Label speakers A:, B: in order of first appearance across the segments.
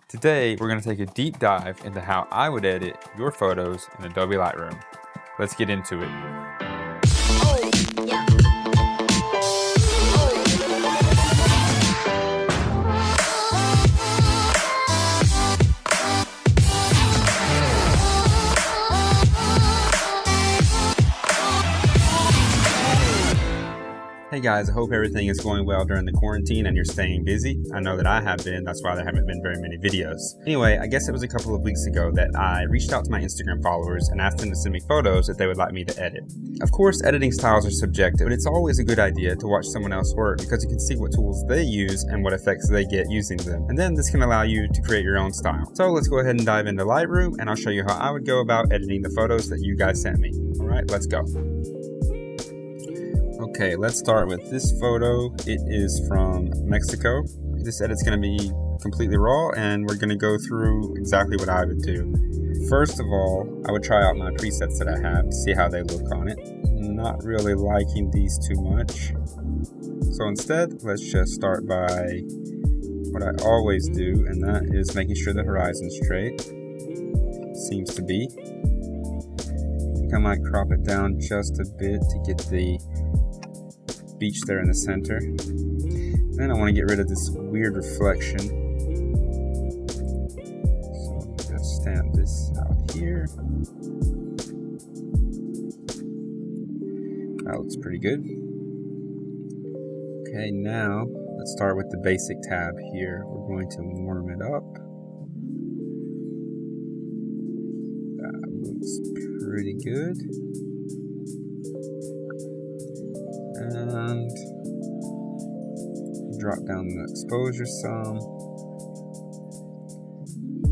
A: Today, we're going to take a deep dive into how I would edit your photos in Adobe Lightroom. Let's get into it. Hey guys, I hope everything is going well during the quarantine and you're staying busy. I know that I have been, that's why there haven't been very many videos. Anyway, I guess it was a couple of weeks ago that I reached out to my Instagram followers and asked them to send me photos that they would like me to edit. Of course, editing styles are subjective, but it's always a good idea to watch someone else work because you can see what tools they use and what effects they get using them. And then this can allow you to create your own style. So let's go ahead and dive into Lightroom and I'll show you how I would go about editing the photos that you guys sent me. All right, let's go. Okay, let's start with this photo. It is from Mexico. This edit's going to be completely raw and we're going to go through exactly what I would do. First of all, I would try out my presets that I have to see how they look on it. I'm not really liking these too much. So instead, let's just start by what I always do, and that is making sure the horizon's straight. Seems to be. I think I might crop it down just a bit to get the beach there in the center. Then I want to get rid of this weird reflection. So just stamp this out here. That looks pretty good. Okay, now let's start with the basic tab here. We're going to warm it up. That looks pretty good. And drop down the exposure some,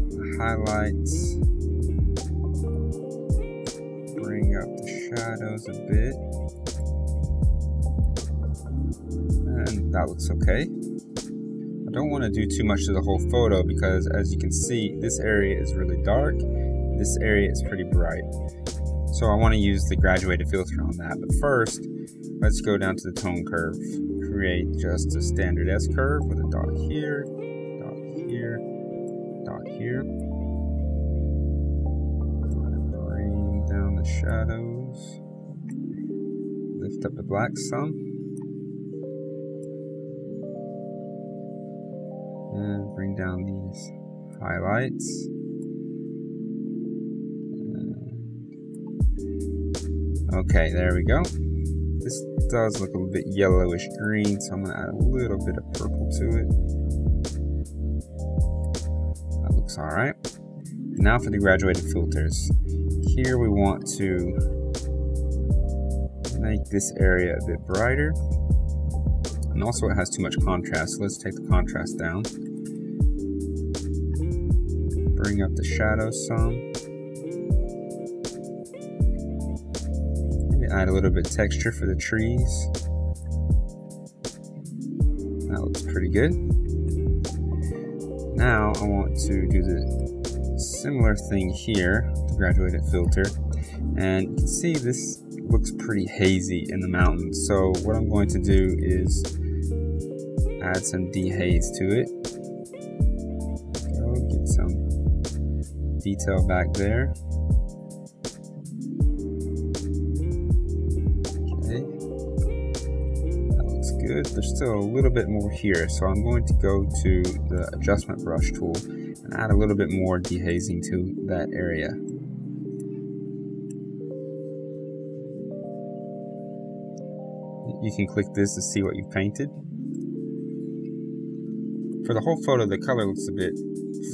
A: the highlights, bring up the shadows a bit, and that looks okay. I don't want to do too much to the whole photo because, as you can see, this area is really dark, this area is pretty bright. So I want to use the graduated filter on that, but first, let's go down to the tone curve. Create just a standard S curve with a dot here, dot here, dot here. Bring down the shadows. Lift up the black some. And bring down these highlights. Okay, there we go. This does look a little bit yellowish green, so I'm going to add a little bit of purple to it. That looks alright. Now for the graduated filters. Here we want to make this area a bit brighter. And also it has too much contrast, so let's take the contrast down. Bring up the shadows some. Add a little bit of texture for the trees. That looks pretty good. Now I want to do the similar thing here, the graduated filter. And you can see this looks pretty hazy in the mountains. So what I'm going to do is add some dehaze to it. Get some detail back there. Good. There's still a little bit more here, so I'm going to go to the adjustment brush tool and add a little bit more dehazing to that area. You can click this to see what you've painted. For the whole photo, the color looks a bit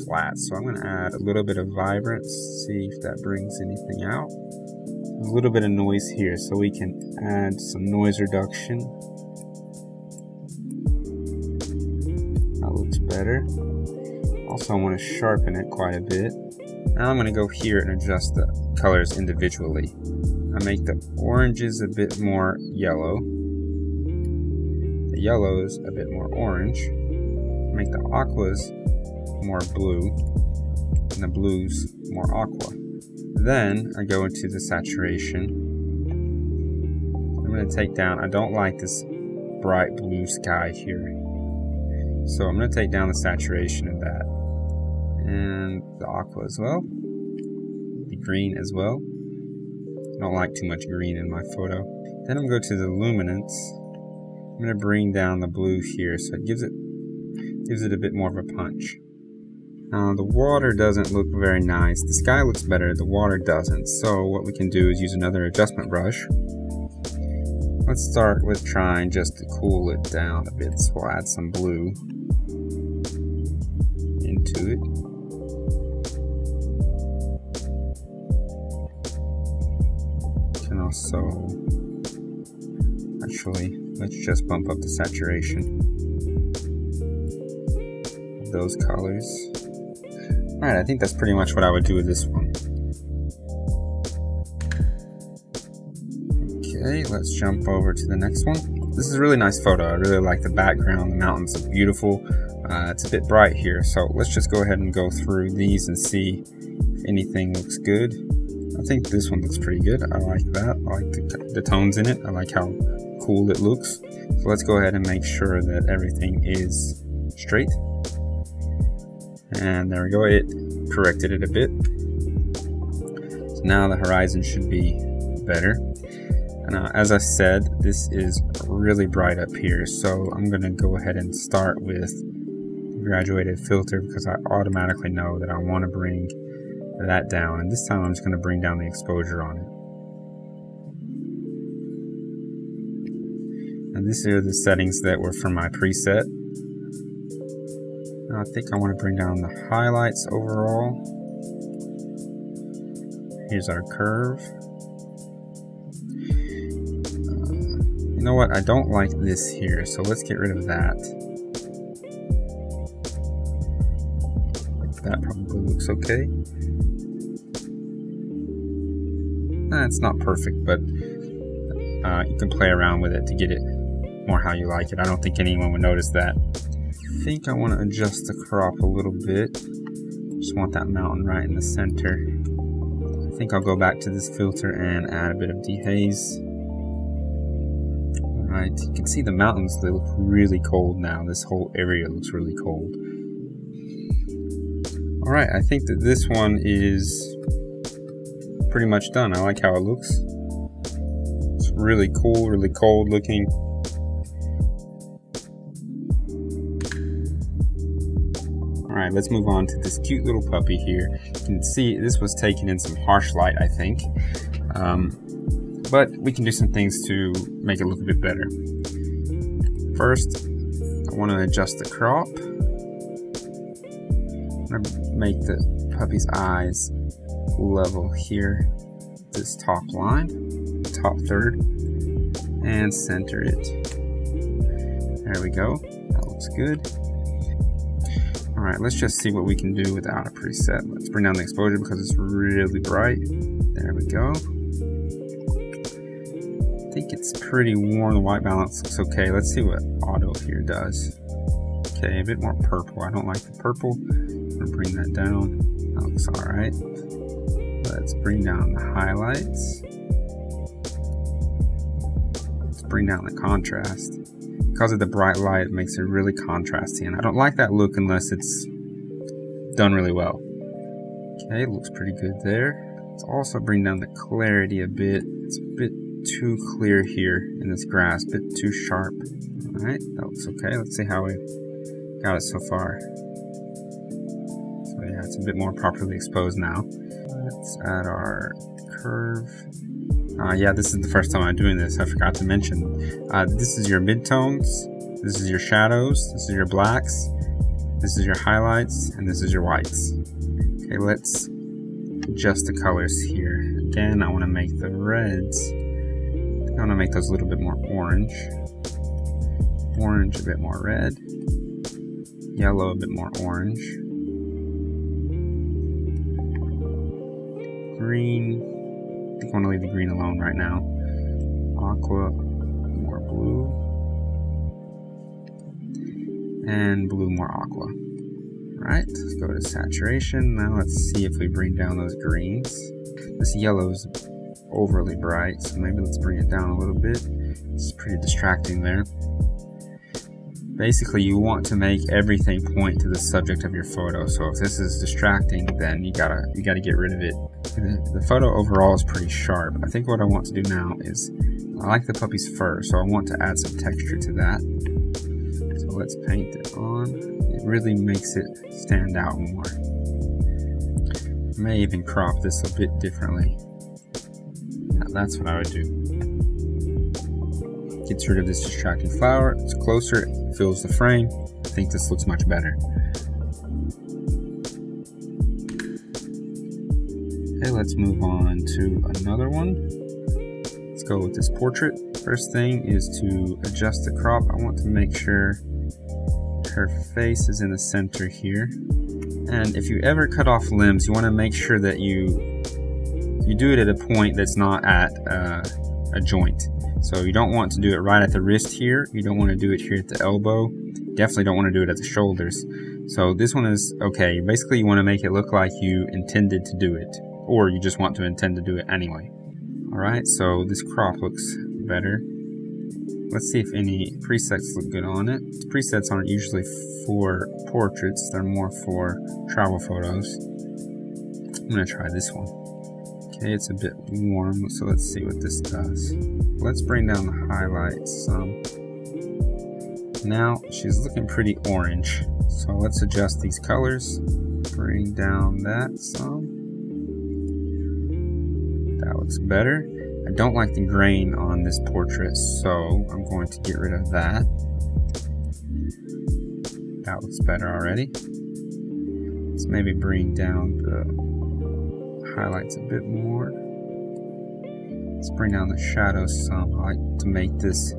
A: flat, so I'm going to add a little bit of vibrance, see if that brings anything out. A little bit of noise here, so we can add some noise reduction. Looks better. Also, I want to sharpen it quite a bit. Now I'm going to go here and adjust the colors individually. I make the oranges a bit more yellow, the yellows a bit more orange, make the aquas more blue, and the blues more aqua. Then I go into the saturation. I'm going to take down, I don't like this bright blue sky here. So I'm going to take down the saturation of that. And the aqua as well. The green as well. I don't like too much green in my photo. Then I'm going to go to the luminance. I'm going to bring down the blue here so it gives it a bit more of a punch. Now the water doesn't look very nice. The sky looks better, the water doesn't. So what we can do is use another adjustment brush. Let's start with trying just to cool it down a bit. So we'll add some blue into it. And also, actually, let's just bump up the saturation of those colors. Alright, I think that's pretty much what I would do with this one. Okay, let's jump over to the next one. This is a really nice photo. I really like the background. The mountains look beautiful. It's a bit bright here, so let's just go ahead and go through these and see if anything looks good. I think this one looks pretty good. I like that. I like the tones in it. I like how cool it looks. So let's go ahead and make sure that everything is straight. And there we go. It corrected it a bit. So now the horizon should be better. And as I said, this is really bright up here. So I'm going to go ahead and start with graduated filter because I automatically know that I want to bring that down, and this time I'm just going to bring down the exposure on it. And these are the settings that were from my preset. Now I think I want to bring down the highlights overall. Here's our curve. You know what, I don't like this here, so let's get rid of that. That probably looks okay. It's not perfect, but you can play around with it to get it more how you like it. I don't think anyone would notice that. I think I want to adjust the crop a little bit. Just want that mountain right in the center. I think I'll go back to this filter and add a bit of dehaze. Alright, you can see the mountains, they look really cold now. This whole area looks really cold. Alright, I think that this one is pretty much done. I like how it looks. It's really cool, really cold looking. Alright, let's move on to this cute little puppy here. You can see this was taken in some harsh light, I think. But we can do some things to make it look a bit better. First, I want to adjust the crop. I'm going to make the puppy's eyes level here, this top line, top third, and center it. There we go. That looks good. Alright, let's just see what we can do without a preset. Let's bring down the exposure because it's really bright. There we go. I think it's pretty warm. The white balance looks okay. Let's see what auto here does. Okay, a bit more purple. I don't like the purple. I'm gonna bring that down. That looks alright. Let's bring down the highlights. Let's bring down the contrast. Because of the bright light, it makes it really contrasty, and I don't like that look unless it's done really well. Okay, it looks pretty good there. Let's also bring down the clarity a bit. It's a bit too clear here in this grass, a bit too sharp. Alright, that looks okay. Let's see how we got it so far. So yeah, it's a bit more properly exposed now. Let's add our curve. Yeah, this is the first time I'm doing this. I forgot to mention. This is your midtones. This is your shadows. This is your blacks. This is your highlights. And this is your whites. Okay, let's adjust the colors here. Again, I want to make the reds. I want to make those a little bit more orange. Orange, a bit more red. Yellow, a bit more orange. Green. I think I want to leave the green alone right now. Aqua, more blue. And blue, more aqua. Alright, let's go to saturation. Now let's see if we bring down those greens. This yellow is overly bright, so maybe let's bring it down a little bit. It's pretty distracting there. Basically, you want to make everything point to the subject of your photo. So if this is distracting, then you gotta get rid of it. The photo overall is pretty sharp. I think what I want to do now is, I like the puppy's fur, so I want to add some texture to that. So let's paint it on. It really makes it stand out more. I may even crop this a bit differently. Now that's what I would do. Gets rid of this distracting flower. It's closer, it fills the frame. I think this looks much better. Okay, let's move on to another one. Let's go with this portrait. First thing is to adjust the crop. I want to make sure her face is in the center here. And if you ever cut off limbs, you want to make sure that you do it at a point that's not at a joint. So you don't want to do it right at the wrist here. You don't want to do it here at the elbow. Definitely don't want to do it at the shoulders. So this one is okay. Basically, you want to make it look like you intended to do it, or you just want to intend to do it anyway. Alright, so this crop looks better. Let's see if any presets look good on it. Presets aren't usually for portraits. They're more for travel photos. I'm going to try this one. Okay, it's a bit warm, so let's see what this does. Let's bring down the highlights some. Now, she's looking pretty orange, so let's adjust these colors. Bring down that some. That looks better. I don't like the grain on this portrait, so I'm going to get rid of that. That looks better already. Let's maybe bring down the highlights a bit more. Let's bring down the shadows some. I like to make this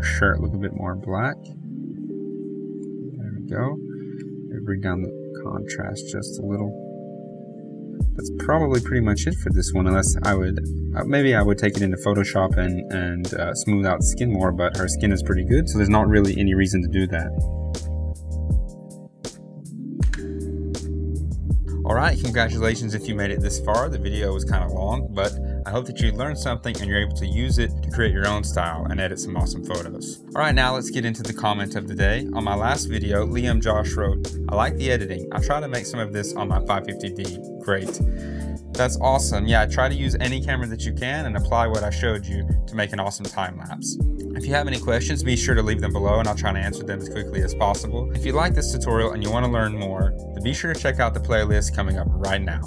A: shirt look a bit more black. There we go. Maybe bring down the contrast just a little. That's probably pretty much it for this one, unless I would maybe I would take it into Photoshop and smooth out the skin more, but her skin is pretty good, so there's not really any reason to do that. Alright, congratulations if you made it this far. The video was kind of long, but I hope that you learned something and you're able to use it to create your own style and edit some awesome photos. Alright, now let's get into the comment of the day. On my last video, Liam Josh wrote, "I like the editing. I try to make some of this on my 550D. Great." That's awesome. Yeah, try to use any camera that you can and apply what I showed you to make an awesome time lapse. If you have any questions, be sure to leave them below and I'll try to answer them as quickly as possible. If you like this tutorial and you want to learn more, then be sure to check out the playlist coming up right now.